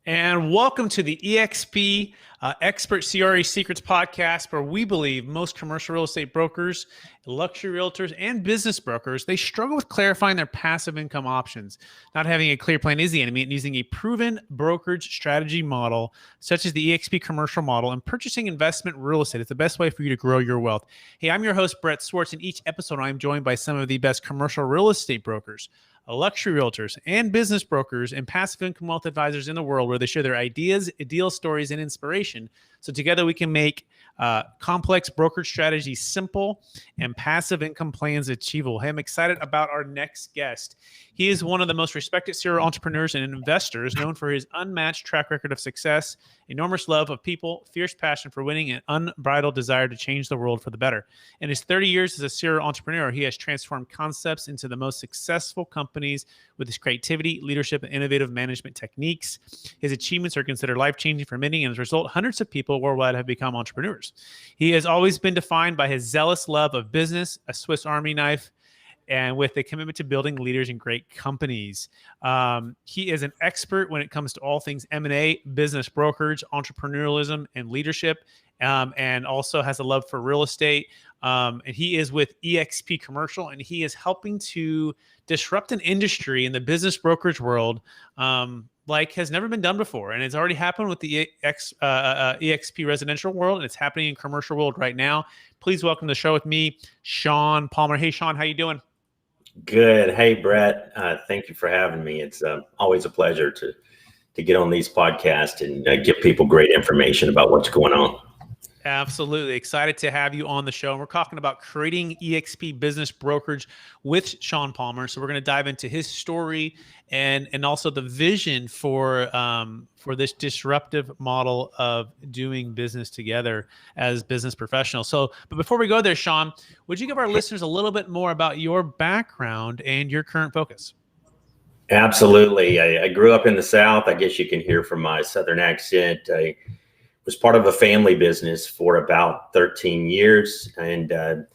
And welcome to the eXp Expert CRE Secrets podcast, where we believe most commercial real estate brokers, luxury realtors, and business brokers, they struggle with clarifying their passive income options. Not having a clear plan is the enemy, and using a proven brokerage strategy model, such as the eXp commercial model, and purchasing investment real estate is the best way for you to grow your wealth. Hey, I'm your host, Brett Swarts. In each episode, I'm joined by some of the best commercial real estate brokers, luxury realtors, and business brokers and passive income wealth advisors in the world, where they share their ideas, deal stories, and inspiration. So together we can make complex brokerage strategies simple and passive income plans achievable. Hey, I'm excited about our next guest. He is one of the most respected serial entrepreneurs and investors, known for his unmatched track record of success, enormous love of people, fierce passion for winning, and unbridled desire to change the world for the better. In his 30 years as a serial entrepreneur, he has transformed concepts into the most successful companies with his creativity, leadership, and innovative management techniques. His achievements are considered life-changing for many, and as a result, hundreds of people worldwide have become entrepreneurs. He has always been defined by his zealous love of business, a Swiss Army knife, and with a commitment to building leaders in great companies. He is an expert when it comes to all things M&A, business brokerage, entrepreneurialism, and leadership, and also has a love for real estate. And he is with eXp Commercial, and he is helping to disrupt an industry in the business brokerage world like has never been done before. And it's already happened with the eXp residential world, and it's happening in commercial world right now. Please welcome to the show with me, Sean Palmer. Hey, Sean, how you doing? Good. Hey, Brett. Thank you for having me. It's always a pleasure to get on these podcasts and give people great information about what's going on. Absolutely. Excited to have you on the show. And we're talking about creating eXp business brokerage with Sean Palmer. So we're going to dive into his story and also the vision for this disruptive model of doing business together as business professionals. So, but before we go there, Sean, would you give our listeners a little bit more about your background and your current focus? Absolutely. I grew up in the South. I guess you can hear from my Southern accent. I was part of a family business for about 13 years. And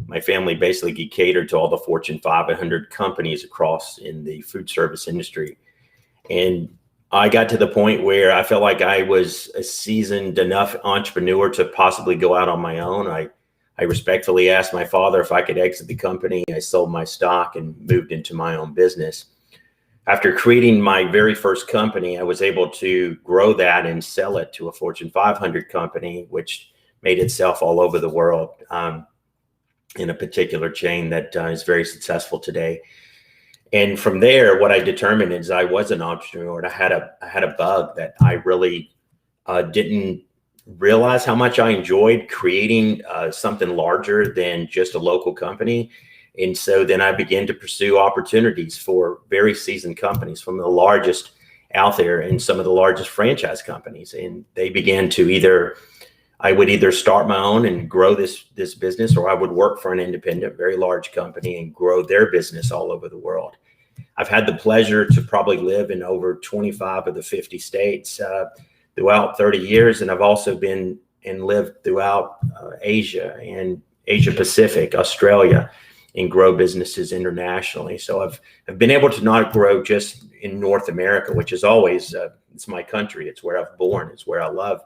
my family basically catered to all the Fortune 500 companies across in the food service industry. And I got to the point where I felt like I was a seasoned enough entrepreneur to possibly go out on my own. I respectfully asked my father if I could exit the company. I sold my stock and moved into my own business. After creating my very first company, I was able to grow that and sell it to a Fortune 500 company, which made itself all over the world in a particular chain that is very successful today. And from there, what I determined is I was an entrepreneur. And I had a bug that I really didn't realize how much I enjoyed creating something larger than just a local company. And so then I began to pursue opportunities for very seasoned companies, from the largest out there and some of the largest franchise companies. And they began to I would either start my own and grow this business, or I would work for an independent, very large company and grow their business all over the world. I've had the pleasure to probably live in over 25 of the 50 states throughout 30 years. And I've also been and lived throughout Asia and Asia Pacific, Australia, and grow businesses internationally. So I've been able to not grow just in North America, which is always, it's my country. It's where I've born. It's where I love.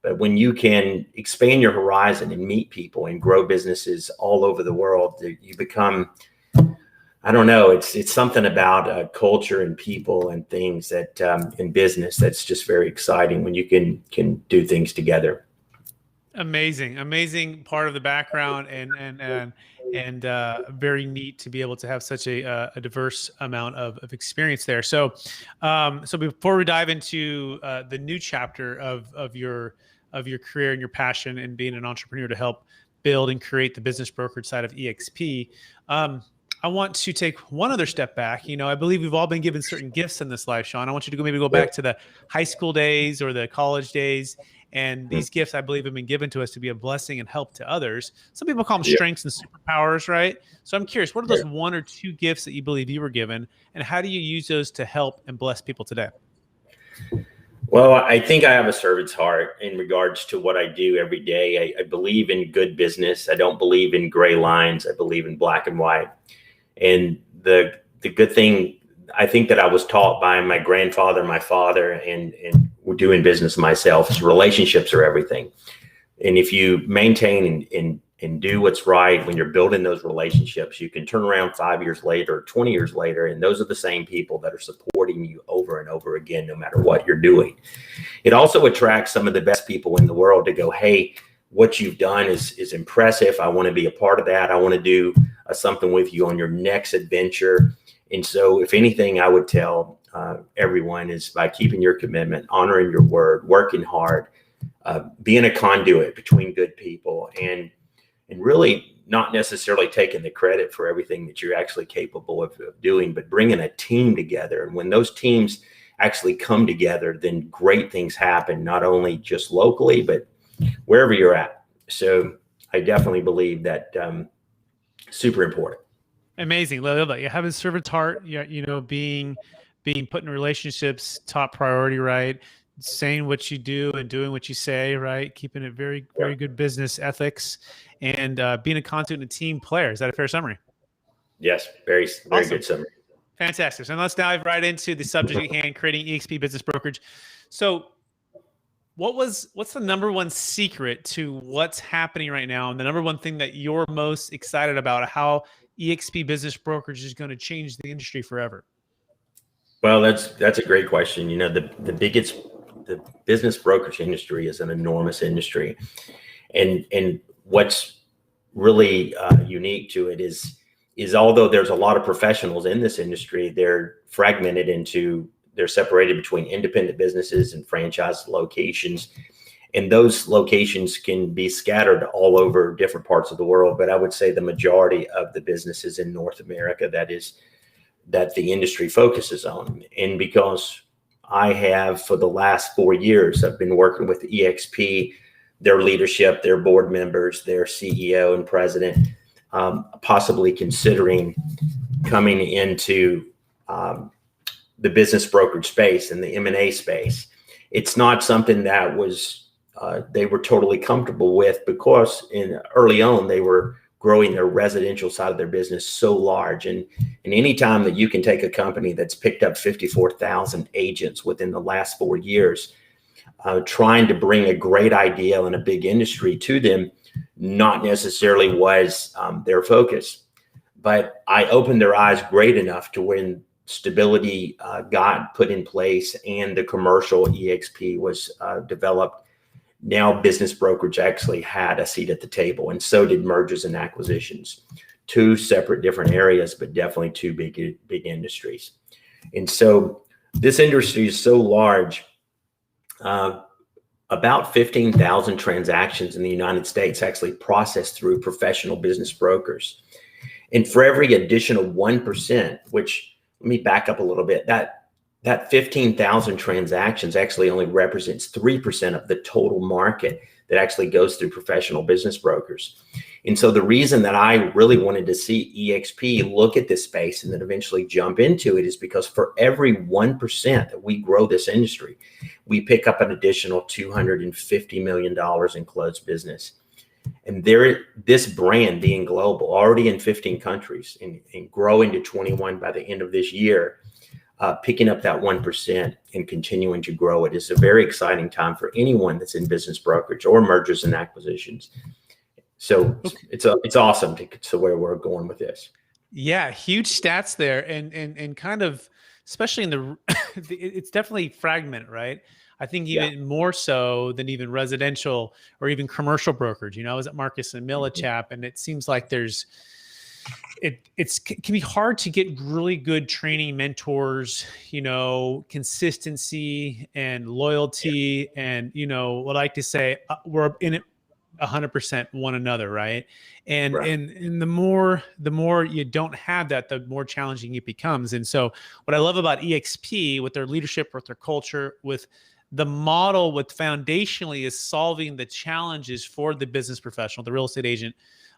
But when you can expand your horizon and meet people and grow businesses all over the world, you become, I don't know, it's something about culture and people and things that in business that's just very exciting when you can do things together. Amazing part of the background, and very neat to be able to have such a diverse amount of experience there. So, so before we dive into the new chapter of your career and your passion and being an entrepreneur to help build and create the business brokerage side of eXp, I want to take one other step back. I believe we've all been given certain gifts in this life, Sean. I want you to maybe go back to the high school days or the college days. And these gifts, I believe, have been given to us to be a blessing and help to others. Some people call them strengths and superpowers, right? So I'm curious, what are those one or two gifts that you believe you were given, and how do you use those to help and bless people today? Well, I think I have a servant's heart in regards to what I do every day. I believe in good business. I don't believe in gray lines. I believe in black and white. And the good thing I think that I was taught by my grandfather, my father, and doing business myself is relationships are everything. And if you maintain and do what's right when you're building those relationships, you can turn around 5 years later, 20 years later, and those are the same people that are supporting you over and over again, no matter what you're doing. It also attracts some of the best people in the world to go, hey, what you've done is impressive. I want to be a part of that. I want to do something with you on your next adventure. And so if anything, I would tell everyone is by keeping your commitment, honoring your word, working hard, being a conduit between good people, and really not necessarily taking the credit for everything that you're actually capable of doing, but bringing a team together. And when those teams actually come together, then great things happen, not only just locally, but wherever you're at. So I definitely believe that super important. Amazing. Love that. You have a servant's heart, being put in relationships, top priority, right? Saying what you do and doing what you say, right? Keeping it very, very good business ethics, and being a conduit and a team player. Is that a fair summary? Yes. Very, very Awesome. good summary. Fantastic. So let's dive right into the subject at hand, creating eXp business brokerage. So what's the number one secret to what's happening right now, and the number one thing that you're most excited about, how eXp business brokerage is going to change the industry forever? Well, that's a great question. The business brokerage industry is an enormous industry, and what's really unique to it is although there's a lot of professionals in this industry, they're separated between independent businesses and franchise locations. And those locations can be scattered all over different parts of the world. But I would say the majority of the businesses in North America that the industry focuses on. And because I have, for the last 4 years, I've been working with eXp, their leadership, their board members, their CEO and president, possibly considering coming into the business brokerage space and the M&A space. It's not something that they were totally comfortable with, because early on they were growing their residential side of their business so large. And any time that you can take a company that's picked up 54,000 agents within the last 4 years, trying to bring a great idea in a big industry to them, not necessarily was their focus. But I opened their eyes great enough to when stability got put in place and the commercial eXp was developed. Now business brokerage actually had a seat at the table, and so did mergers and acquisitions. Two separate different areas, but definitely two big industries. And so this industry is so large, about 15,000 transactions in the United States actually processed through professional business brokers. And for every additional 1%, which, let me back up a little bit, that 15,000 transactions actually only represents 3% of the total market that actually goes through professional business brokers. And so the reason that I really wanted to see eXp look at this space and then eventually jump into it is because for every 1% that we grow this industry, we pick up an additional $250 million in closed business. And this brand being global, already in 15 countries and growing to 21 by the end of this year, picking up that 1% and continuing to grow it is a very exciting time for anyone that's in business brokerage or mergers and acquisitions. So it's awesome to where we're going with this. Yeah, huge stats there, and kind of, especially in the it's definitely fragmented, right? I think even more so than even residential or even commercial brokerage. I was at Marcus and Millichap, and it seems like it can be hard to get really good training mentors, consistency and loyalty, and what I like to say, we're in it 100% one another, right? And the more you don't have that, the more challenging it becomes. And so what I love about eXp, with their leadership, with their culture, with the model, with foundationally is solving the challenges for the business professional, the real estate agent,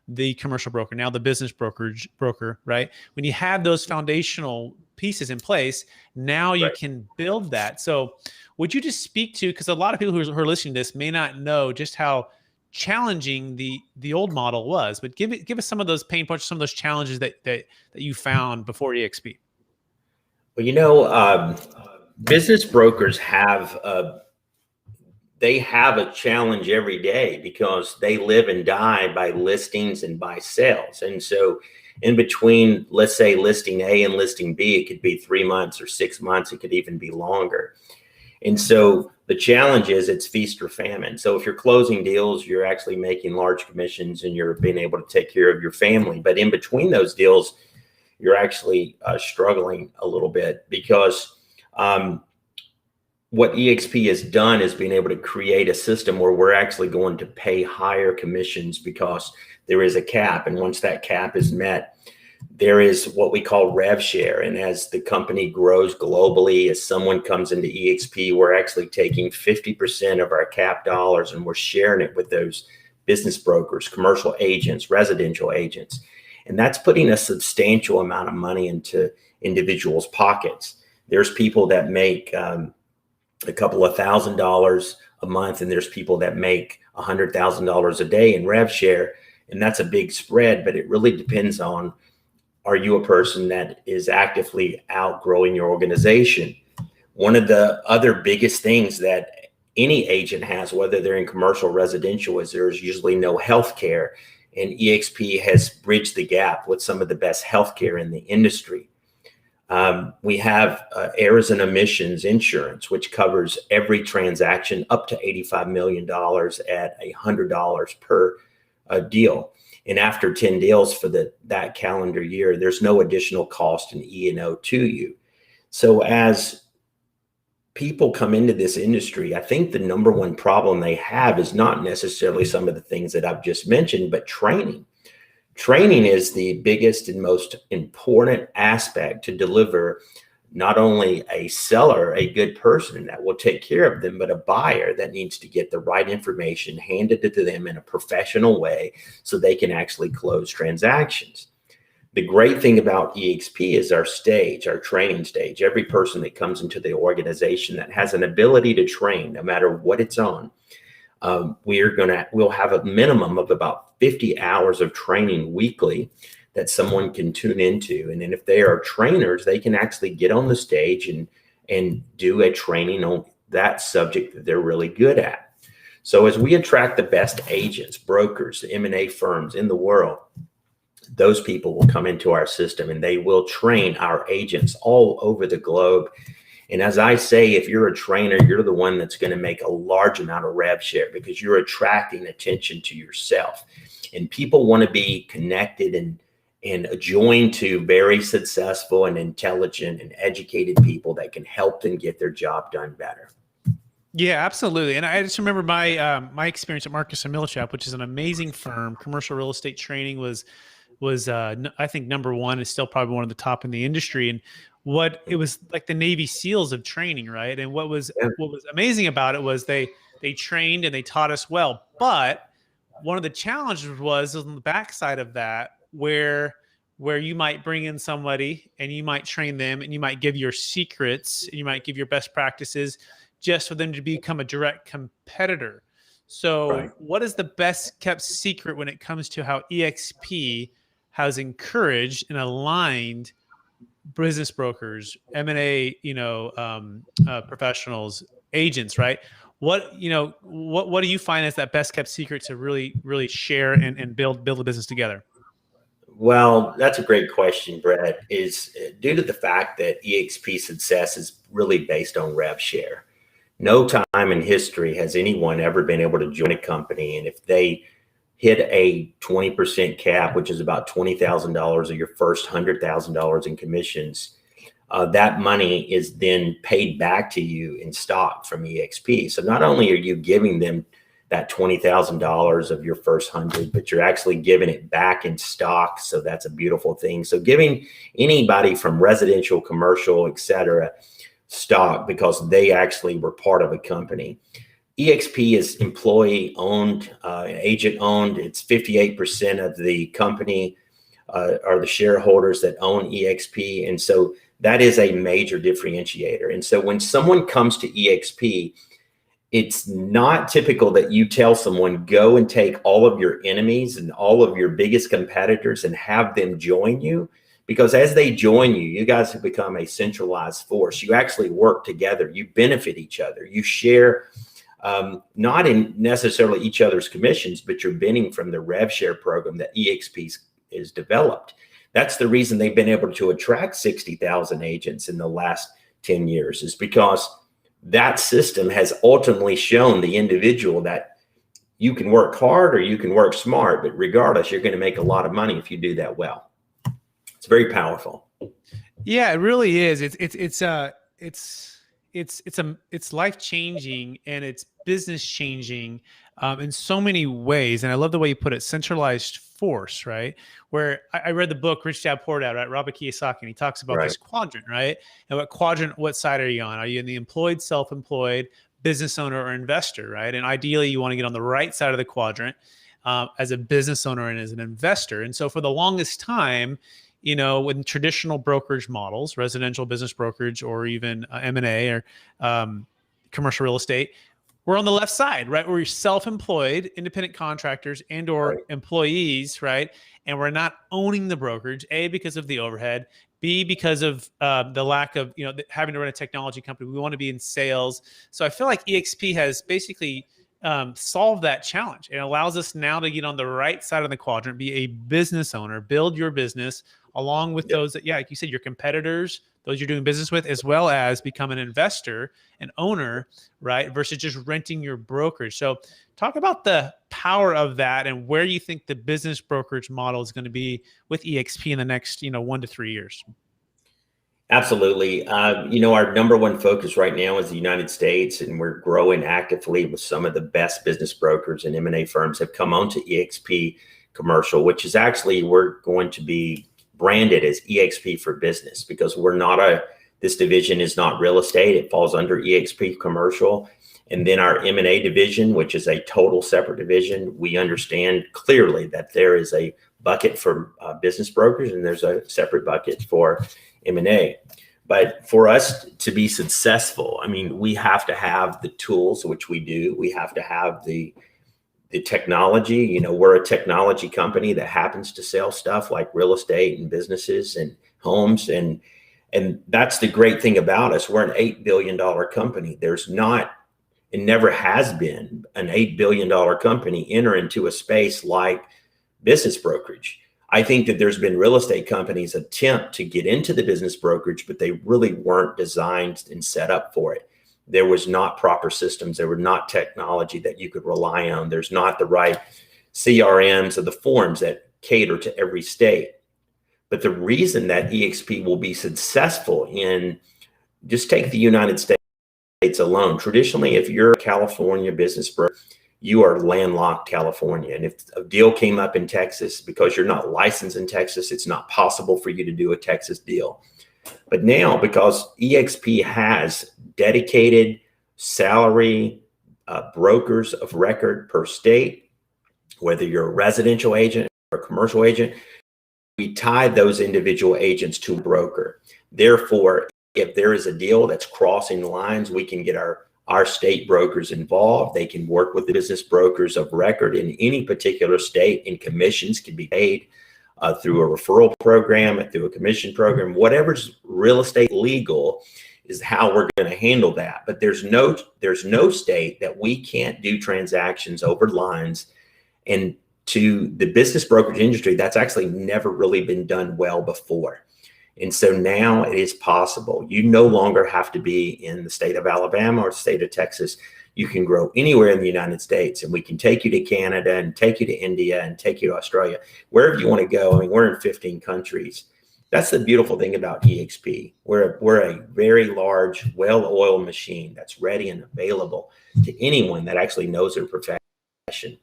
the commercial broker, now the business broker, right? When you have those foundational pieces in place, now you can build that. So would you just speak to, because a lot of people who are listening to this may not know just how challenging the old model was, but give us some of those pain points, some of those challenges that you found before eXp. Well, business brokers they have a challenge every day because they live and die by listings and by sales. And so in between, let's say listing A and listing B, it could be 3 months or 6 months. It could even be longer. And so the challenge is it's feast or famine. So if you're closing deals, you're actually making large commissions and you're being able to take care of your family. But in between those deals, you're actually struggling a little bit because what eXp has done is being able to create a system where we're actually going to pay higher commissions because there is a cap. And once that cap is met, there is what we call rev share. And as the company grows globally, as someone comes into eXp, we're actually taking 50% of our cap dollars and we're sharing it with those business brokers, commercial agents, residential agents. And that's putting a substantial amount of money into individuals' pockets. There's people that make a couple of $1,000s a month, and there's people that make $100,000 a day in rev share. And that's a big spread, but it really depends on, are you a person that is actively outgrowing your organization? One of the other biggest things that any agent has, whether they're in commercial or residential, is there's usually no health care. And eXp has bridged the gap with some of the best healthcare in the industry. We have errors and omissions insurance, which covers every transaction up to $85 million at $100 per deal. And after 10 deals for that calendar year, there's no additional cost in E&O to you. So as people come into this industry, I think the number one problem they have is not necessarily some of the things that I've just mentioned, but training. Training is the biggest and most important aspect to deliver not only a seller, a good person that will take care of them, but a buyer that needs to get the right information handed to them in a professional way so they can actually close transactions. The great thing about eXp is our stage, our training stage. Every person that comes into the organization that has an ability to train, no matter what it's on, we'll have a minimum of about 50 hours of training weekly that someone can tune into. And then if they are trainers, they can actually get on the stage and do a training on that subject that they're really good at. So as we attract the best agents, brokers, M&A firms in the world, those people will come into our system and they will train our agents all over the globe. And as I say, if you're a trainer, you're the one that's going to make a large amount of rev share because you're attracting attention to yourself. And people want to be connected and joined to very successful and intelligent and educated people that can help them get their job done better. Yeah, absolutely. And I just remember my experience at Marcus & Millichap, which is an amazing firm. Commercial real estate training was I think number one, is still probably one of the top in the industry. And it was like the Navy SEALs of training, right? And what was amazing about it was they trained and they taught us well. But one of the challenges was on the backside of that, where you might bring in somebody and you might train them and you might give your secrets and you might give your best practices just for them to become a direct competitor. So right. What is the best kept secret when it comes to how eXp has encouraged and aligned business brokers, M&A, professionals, agents, right? What do you find as that best kept secret to really, really share and build a business together? Well, that's a great question, Brett. Is due to the fact that eXp success is really based on rev share. No time in history has anyone ever been able to join a company, and if they hit a 20% cap, which is about $20,000 of your first $100,000 in commissions, that money is then paid back to you in stock from eXp. So not only are you giving them that $20,000 of your first 100, but you're actually giving it back in stock. So that's a beautiful thing. So giving anybody from residential, commercial, et cetera, stock because they actually were part of a company. eXp is employee owned, agent owned. It's 58% of the company are the shareholders that own eXp. And so that is a major differentiator. And so when someone comes to eXp, it's not typical that you tell someone, go and take all of your enemies and all of your biggest competitors and have them join you, because as they join you, you guys have become a centralized force. You actually work together. You benefit each other. You share, not in necessarily each other's commissions, but you're benefiting from the rev share program that eXp is developed. That's the reason they've been able to attract 60,000 agents in the last 10 years, is because that system has ultimately shown the individual that you can work hard or you can work smart, but regardless, you're going to make a lot of money if you do that well. It's very powerful. Yeah, it really is. It's life changing, and it's business changing in so many ways. And I love the way you put it, centralized force, right? Where I read the book Rich Dad Poor Dad, right? Robert Kiyosaki, and he talks about this quadrant, right? And what side are you on? Are you in the employed, self-employed, business owner, or investor, right? And ideally, you want to get on the right side of the quadrant as a business owner and as an investor. And so for the longest time, in traditional brokerage models, residential business brokerage, or even M&A or commercial real estate, we're on the left side, right? We're self-employed, independent contractors and or employees, right? And we're not owning the brokerage, A, because of the overhead, B, because of the lack of, having to run a technology company. We want to be in sales. So I feel like eXp has basically solved that challenge. It allows us now to get on the right side of the quadrant, be a business owner, build your business along with those that, like you said, your competitors, those you're doing business with, as well as become an investor, an owner, right? Versus just renting your brokerage. So talk about the power of that and where you think the business brokerage model is going to be with eXp in the next, 1 to 3 years. Absolutely. Our number one focus right now is the United States, and we're growing actively with some of the best business brokers and M&A firms have come onto eXp Commercial, which is actually, we're going to be branded as eXp for Business, because this division is not real estate. It falls under eXp Commercial. And then our M&A division, which is a total separate division, we understand clearly that there is a bucket for business brokers and there's a separate bucket for M&A. But for us to be successful, we have to have the tools, which we do. We have to have the technology. We're a technology company that happens to sell stuff like real estate and businesses and homes. And that's the great thing about us. We're an $8 billion company. There's not, and never has been, an $8 billion company enter into a space like business brokerage. I think that there's been real estate companies attempt to get into the business brokerage, but they really weren't designed and set up for it. There was not proper systems. There were not technology that you could rely on. There's not the right CRMs or the forms that cater to every state. But the reason that eXp will be successful in, just take the United States alone. Traditionally, if you're a California business broker, you are landlocked California. And if a deal came up in Texas, because you're not licensed in Texas, it's not possible for you to do a Texas deal. But now, because eXp has dedicated salary brokers of record per state, whether you're a residential agent or a commercial agent, we tie those individual agents to a broker. Therefore, if there is a deal that's crossing the lines, we can get our state brokers involved. They can work with the business brokers of record in any particular state, and commissions can be paid through a referral program, through a commission program. Whatever's real estate legal is how we're going to handle that. But there's no state that we can't do transactions over lines. And to the business brokerage industry, that's actually never really been done well before. And so now it is possible. You no longer have to be in the state of Alabama or the state of Texas. You can grow anywhere in the United States, and we can take you to Canada and take you to India and take you to Australia, wherever you want to go. We're in 15 countries. That's the beautiful thing about eXp. We're a very large, well-oiled machine that's ready and available to anyone that actually knows their profession.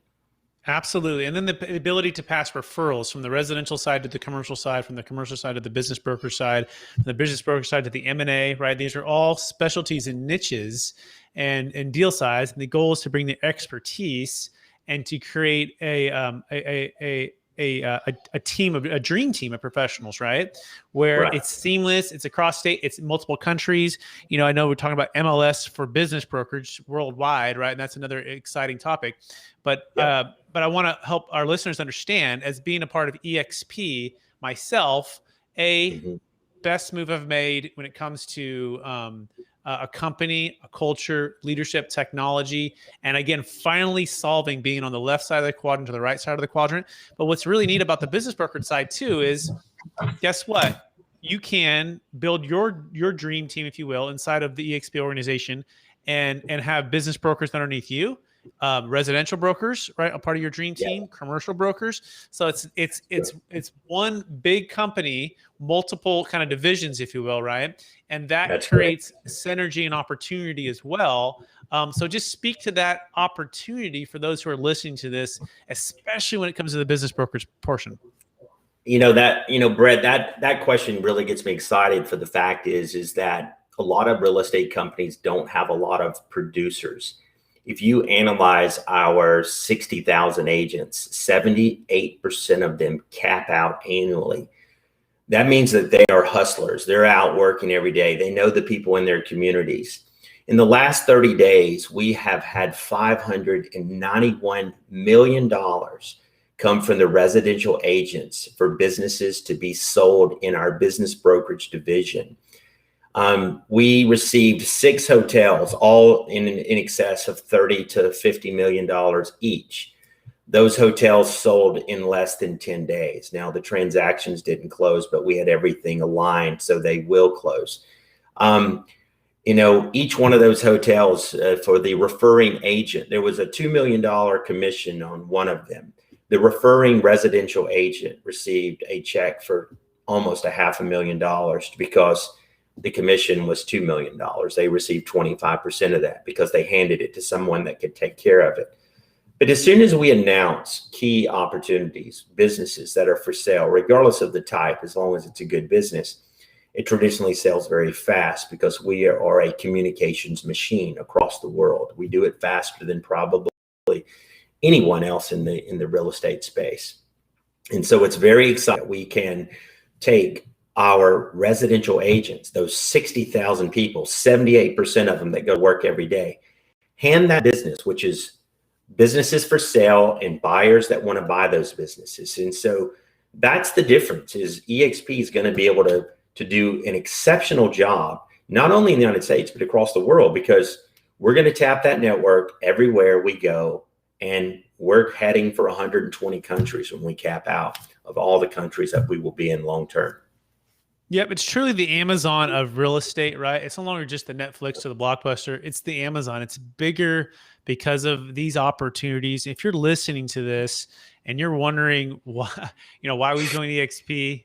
Absolutely. And then the ability to pass referrals from the residential side to the commercial side, from the commercial side to the business broker side, from the business broker side to the M&A, right? These are all specialties and niches and deal size. And the goal is to bring the expertise and to create a dream team of professionals, right? Where it's seamless, it's across state, it's multiple countries. I know we're talking about MLS for business brokerage worldwide, right? And that's another exciting topic. But I want to help our listeners understand, as being a part of eXp myself, Mhm. Best move I've made when it comes to a company, a culture, leadership, technology, and again, finally solving being on the left side of the quadrant to the right side of the quadrant. But what's really neat about the business brokerage side too is, guess what? You can build your dream team, if you will, inside of the eXp organization, and have business brokers underneath you, residential brokers, right, a part of your dream Yeah, team, commercial brokers. So it's one big company, multiple kind of divisions, if you will, right, and that that's correct. creates synergy and opportunity as well. So just speak to that opportunity for those who are listening to this, especially when it comes to the business brokerage portion. Brett, that question really gets me excited. For the fact is that a lot of real estate companies don't have a lot of producers. If you analyze our 60,000 agents, 78% of them cap out annually. That means that they are hustlers. They're out working every day. They know the people in their communities. In the last 30 days, we have had $591 million come from the residential agents for businesses to be sold in our business brokerage division. We received 6 hotels, all in excess of $30 to $50 million each. Those hotels sold in less than 10 days. Now, the transactions didn't close, but we had everything aligned, so they will close. Each one of those hotels, for the referring agent, there was a $2 million commission on one of them. The referring residential agent received a check for almost $500,000 because the commission was $2 million. They received 25% of that because they handed it to someone that could take care of it. But as soon as we announce key opportunities, businesses that are for sale, regardless of the type, as long as it's a good business, it traditionally sells very fast because we are a communications machine across the world. We do it faster than probably anyone else in the real estate space. And so it's very exciting. We can take our residential agents, those 60,000 people, 78% of them that go to work every day, hand that business, which is businesses for sale and buyers that want to buy those businesses. And so that's the difference. Is eXp is going to be able to do an exceptional job, not only in the United States, but across the world, because we're going to tap that network everywhere we go. And we're heading for 120 countries when we cap out of all the countries that we will be in long term. Yep, it's truly the Amazon of real estate, right? It's no longer just the Netflix or the Blockbuster. It's the Amazon. It's bigger because of these opportunities. If you're listening to this and you're wondering why we joined eXp,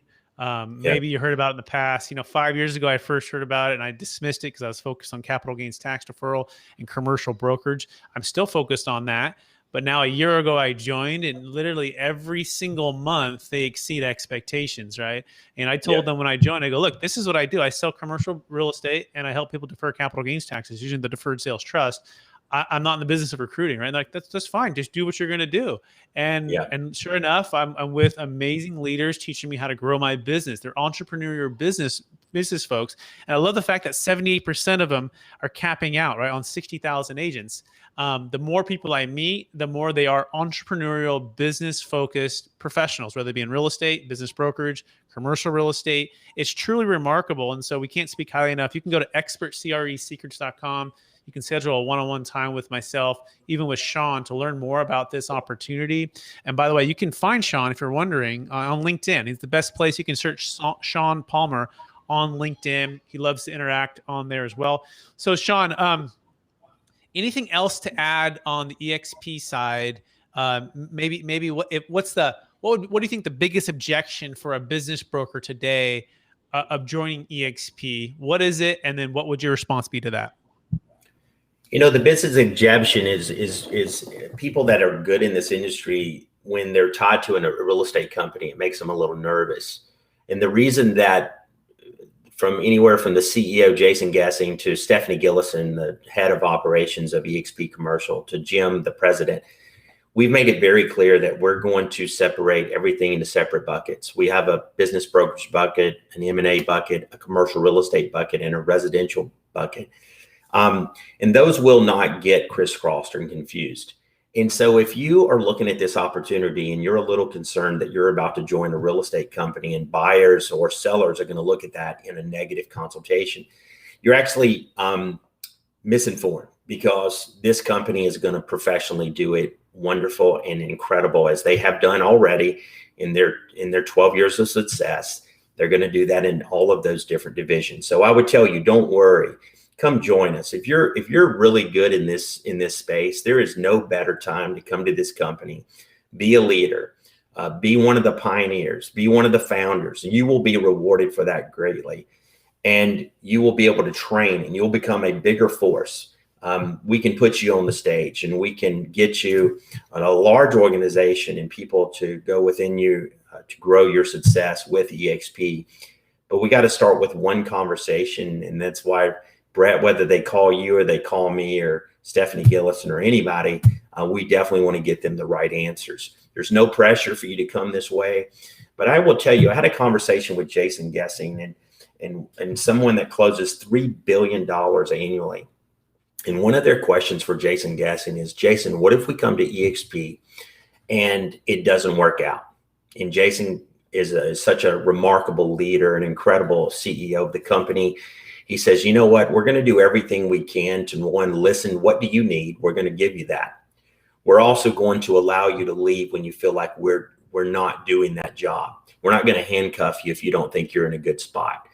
maybe you heard about it in the past. 5 years ago, I first heard about it and I dismissed it because I was focused on capital gains tax deferral and commercial brokerage. I'm still focused on that. But now a year ago, I joined, and literally every single month they exceed expectations, right? And I told them when I joined, I go, look, this is what I do. I sell commercial real estate and I help people defer capital gains taxes using the Deferred Sales Trust. I'm not in the business of recruiting, right? Like that's fine. Just do what you're going to do. And sure enough, I'm with amazing leaders teaching me how to grow my business. They're entrepreneurial business folks. And I love the fact that 78% of them are capping out, right, on 60,000 agents. The more people I meet, the more they are entrepreneurial, business-focused professionals, whether they be in real estate, business brokerage, commercial real estate. It's truly remarkable. And so we can't speak highly enough. You can go to expertcresecrets.com. You can schedule a one-on-one time with myself, even with Sean, to learn more about this opportunity. And by the way, you can find Sean, if you're wondering, on LinkedIn. He's the best place. You can search Sean Palmer on LinkedIn. He loves to interact on there as well. So Sean, anything else to add on the eXp side? Maybe what do you think the biggest objection for a business broker today of joining eXp? What is it? And then what would your response be to that? The business objection is people that are good in this industry, when they're tied to a real estate company, it makes them a little nervous. And the reason that, from anywhere from the CEO, Jason Gessing, to Stephanie Gillison, the head of operations of eXp Commercial, to Jim, the president, we've made it very clear that we're going to separate everything into separate buckets. We have a business brokerage bucket, an M&A bucket, a commercial real estate bucket, and a residential bucket. And those will not get crisscrossed or confused. And so if you are looking at this opportunity and you're a little concerned that you're about to join a real estate company and buyers or sellers are going to look at that in a negative consultation, you're actually misinformed, because this company is going to professionally do it wonderful and incredible, as they have done already in their 12 years of success. They're going to do that in all of those different divisions. So I would tell you, don't worry. Come join us. If you're really good in this space, there is no better time to come to this company. Be a leader, be one of the pioneers, be one of the founders, and you will be rewarded for that greatly. And you will be able to train, and you'll become a bigger force. We can put you on the stage, and we can get you a large organization and people to go within you to grow your success with eXp. But we got to start with one conversation, and that's why, Brett, whether they call you or they call me or Stephanie Gillison or anybody, we definitely want to get them the right answers. There's no pressure for you to come this way. But I will tell you, I had a conversation with Jason Gessing and someone that closes $3 billion annually. And one of their questions for Jason Gessing is, Jason, what if we come to eXp and it doesn't work out? And Jason is such a remarkable leader, an incredible CEO of the company. He says, you know what, we're going to do everything we can to, one, listen, what do you need? We're going to give you that. We're also going to allow you to leave when you feel like we're not doing that job. We're not going to handcuff you if you don't think you're in a good spot.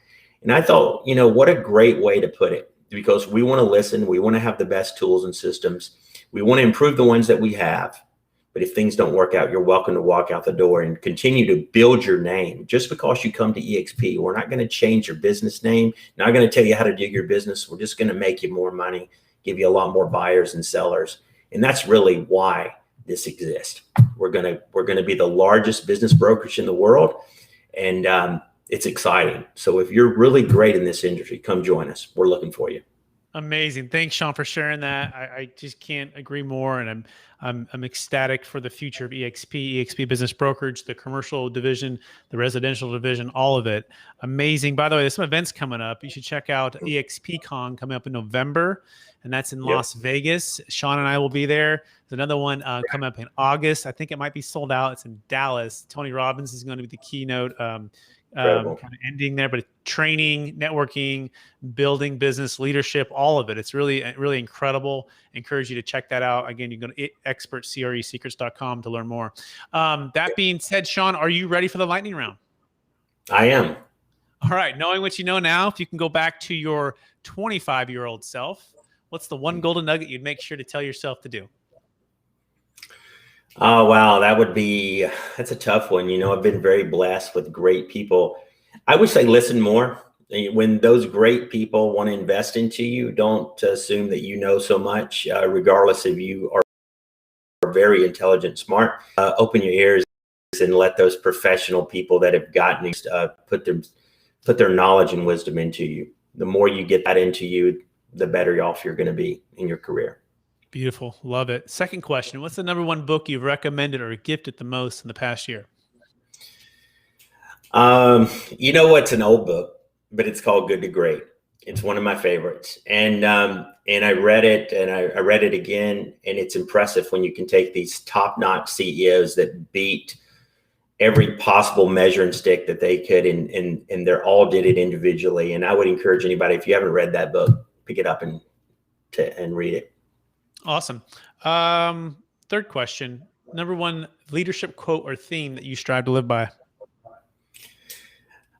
And I thought, what a great way to put it, because we want to listen. We want to have the best tools and systems. We want to improve the ones that we have. But if things don't work out, you're welcome to walk out the door and continue to build your name. Just because you come to eXp, we're not going to change your business name. Not going to tell you how to do your business. We're just going to make you more money, give you a lot more buyers and sellers. And that's really why this exists. We're going to be the largest business brokerage in the world. And it's exciting. So if you're really great in this industry, come join us. We're looking for you. Amazing. Thanks, Sean, for sharing that. I just can't agree more. And I'm ecstatic for the future of eXp Business Brokerage, the commercial division, the residential division, all of it. Amazing. By the way, there's some events coming up. You should check out eXpCon coming up in November, and that's in Las Vegas. Sean and I will be there. There's another one coming up in August. I think it might be sold out. It's in Dallas. Tony Robbins is going to be the keynote. Kind of ending there, but training, networking, building business, leadership, all of it. It's really, really incredible. I encourage you to check that out. Again, you can go to expertcresecrets.com to learn more. That being said, Sean, are you ready for the lightning round? I am. All right. Knowing what you know now, if you can go back to your 25-year-old self, what's the one golden nugget you'd make sure to tell yourself to do? Oh, wow. That's a tough one. I've been very blessed with great people. I would say listen more. When those great people want to invest into you, don't assume that you know so much, regardless if you are very intelligent, smart. Open your ears and let those professional people that have gotten put their knowledge and wisdom into you. The more you get that into you, the better off you're going to be in your career. Beautiful. Love it. Second question. What's the number one book you've recommended or gifted the most in the past year? It's an old book, but it's called Good to Great. It's one of my favorites. And I read it and I read it again. And it's impressive when you can take these top-notch CEOs that beat every possible measuring stick that they could, and they're all did it individually. And I would encourage anybody, if you haven't read that book, pick it up and read it. Awesome. Third question. Number one leadership quote or theme that you strive to live by?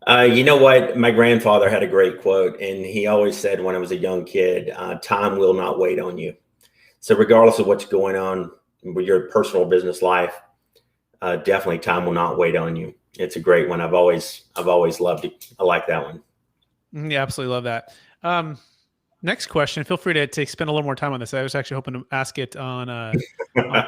You know what? My grandfather had a great quote, and he always said when I was a young kid, time will not wait on you. So regardless of what's going on with your personal business life, definitely time will not wait on you. It's a great one. I've always loved it. I like that one. Yeah, absolutely love that. Next question. Feel free to spend a little more time on this. I was actually hoping to ask it on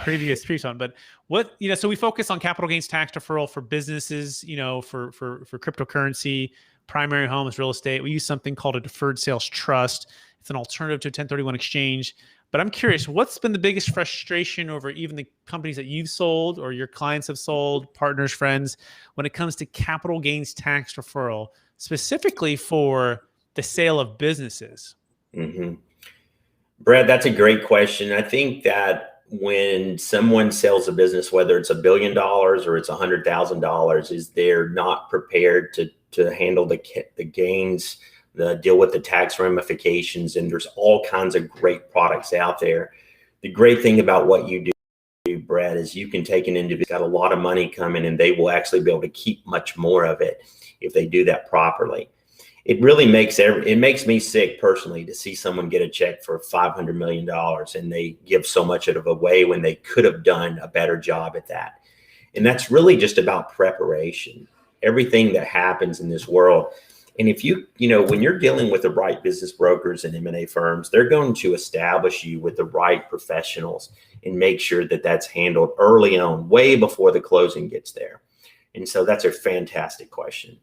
previous one, but what, so we focus on capital gains tax deferral for businesses, for cryptocurrency, primary homes, real estate. We use something called a Deferred Sales Trust. It's an alternative to a 1031 exchange. But I'm curious, what's been the biggest frustration over even the companies that you've sold or your clients have sold, partners, friends, when it comes to capital gains tax deferral, specifically for the sale of businesses? Mm-hmm. Brad, that's a great question. I think that when someone sells a business, whether it's $1 billion or it's $100,000, is they're not prepared to handle the gains, deal with the tax ramifications, and there's all kinds of great products out there. The great thing about what you do, Brad, is you can take an individual who's got a lot of money coming, and they will actually be able to keep much more of it if they do that properly. It really makes me sick personally to see someone get a check for $500 million and they give so much of it away when they could have done a better job at that. And that's really just about preparation. Everything that happens in this world. And if when you're dealing with the right business brokers and M&A firms, they're going to establish you with the right professionals and make sure that that's handled early on, way before the closing gets there. And so that's a fantastic question.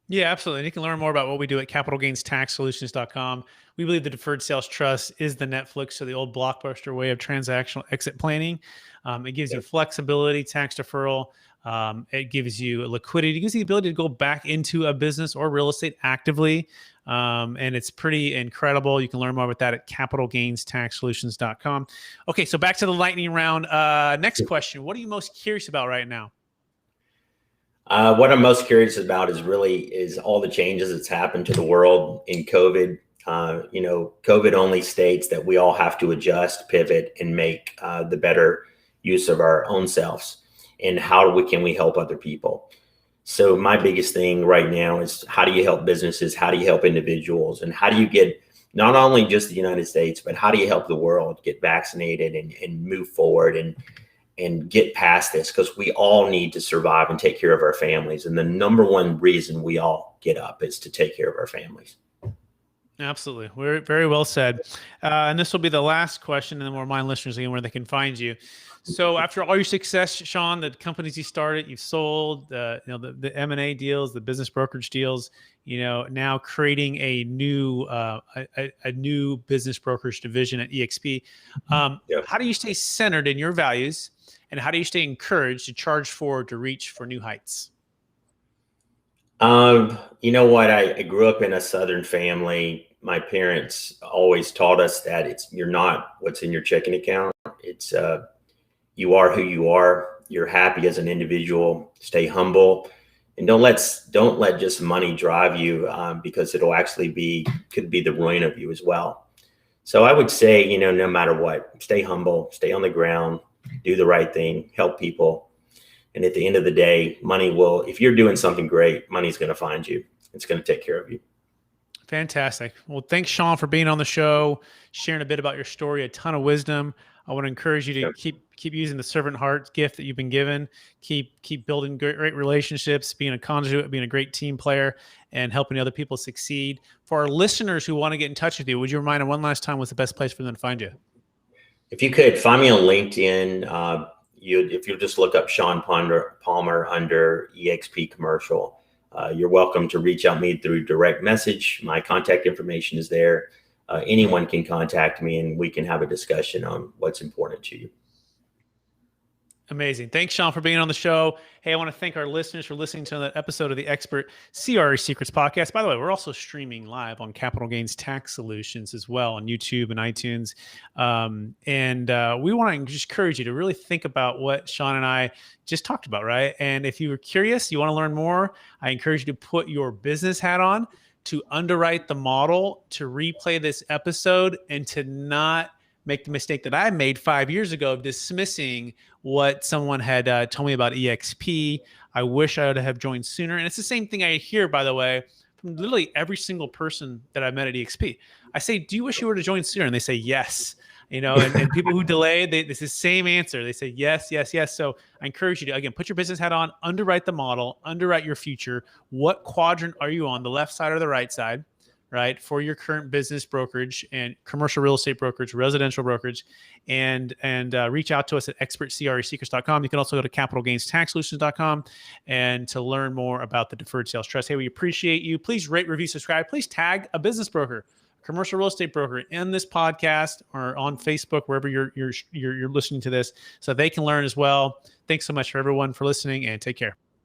Yeah, absolutely. And you can learn more about what we do at capitalgainstaxsolutions.com. We believe the Deferred Sales Trust is the Netflix or the old Blockbuster way of transactional exit planning. It gives you flexibility, tax deferral. It gives you liquidity. It gives you the ability to go back into a business or real estate actively. And it's pretty incredible. You can learn more about that at capitalgainstaxsolutions.com. Okay, so back to the lightning round. Next question. What are you most curious about right now? What I'm most curious about is all the changes that's happened to the world in COVID. COVID only states that we all have to adjust, pivot, and make the better use of our own selves. And can we help other people? So my biggest thing right now is, how do you help businesses? How do you help individuals? And how do you get not only just the United States, but how do you help the world get vaccinated and move forward and get past this? Because we all need to survive and take care of our families. And the number one reason we all get up is to take care of our families. Absolutely. We're very well said. And this will be the last question, and then we'll remind listeners again where they can find you. So after all your success, Sean, the companies you started, you've sold, the M&A deals, the business brokerage deals, now creating a new business brokerage division at eXp. How do you stay centered in your values, and how do you stay encouraged to charge forward, to reach for new heights? You know what? I grew up in a Southern family. My parents always taught us that you're not what's in your checking account. It's you are who you are. You're happy as an individual. Stay humble, and don't let just money drive you, because it'll actually could be the ruin of you as well. So I would say, no matter what, stay humble, stay on the ground, do the right thing, help people. And at the end of the day, money will, if you're doing something great, money's going to find you. It's going to take care of you. Fantastic. Well, thanks, Sean, for being on the show, sharing a bit about your story, a ton of wisdom. I want to encourage you to keep using the servant heart gift that you've been given. Keep building great relationships, being a conduit, being a great team player, and helping other people succeed. For our listeners who want to get in touch with you, would you remind them one last time what's the best place for them to find you? If you could, find me on LinkedIn. If you just look up Sean Palmer under eXp Commercial, you're welcome to reach out to me through direct message. My contact information is there. Anyone can contact me, and we can have a discussion on what's important to you. Amazing. Thanks, Sean, for being on the show. Hey, I want to thank our listeners for listening to that episode of the Expert CRE Secrets podcast. By the way, we're also streaming live on Capital Gains Tax Solutions as well on YouTube and iTunes. We want to just encourage you to really think about what Sean and I just talked about, right? And if you were curious, you want to learn more, I encourage you to put your business hat on, to underwrite the model, to replay this episode, and to not make the mistake that I made 5 years ago of dismissing what someone had told me about eXp. I wish I would have joined sooner. And it's the same thing I hear, by the way, from literally every single person that I met at eXp. I say, do you wish you were to join sooner? And they say, yes. And people who delay, it's the same answer. They say, yes, yes, yes. So I encourage you to, again, put your business hat on, underwrite the model, underwrite your future. What quadrant are you on, the left side or the right side? Right, for your current business brokerage and commercial real estate brokerage, residential brokerage, and reach out to us at expertcresecrets.com. You can also go to capitalgainstaxsolutions.com and to learn more about the Deferred Sales Trust. Hey, we appreciate you. Please rate, review, subscribe. Please tag a business broker, commercial real estate broker in this podcast or on Facebook, wherever you're listening to this, so they can learn as well. Thanks so much for everyone for listening, and take care.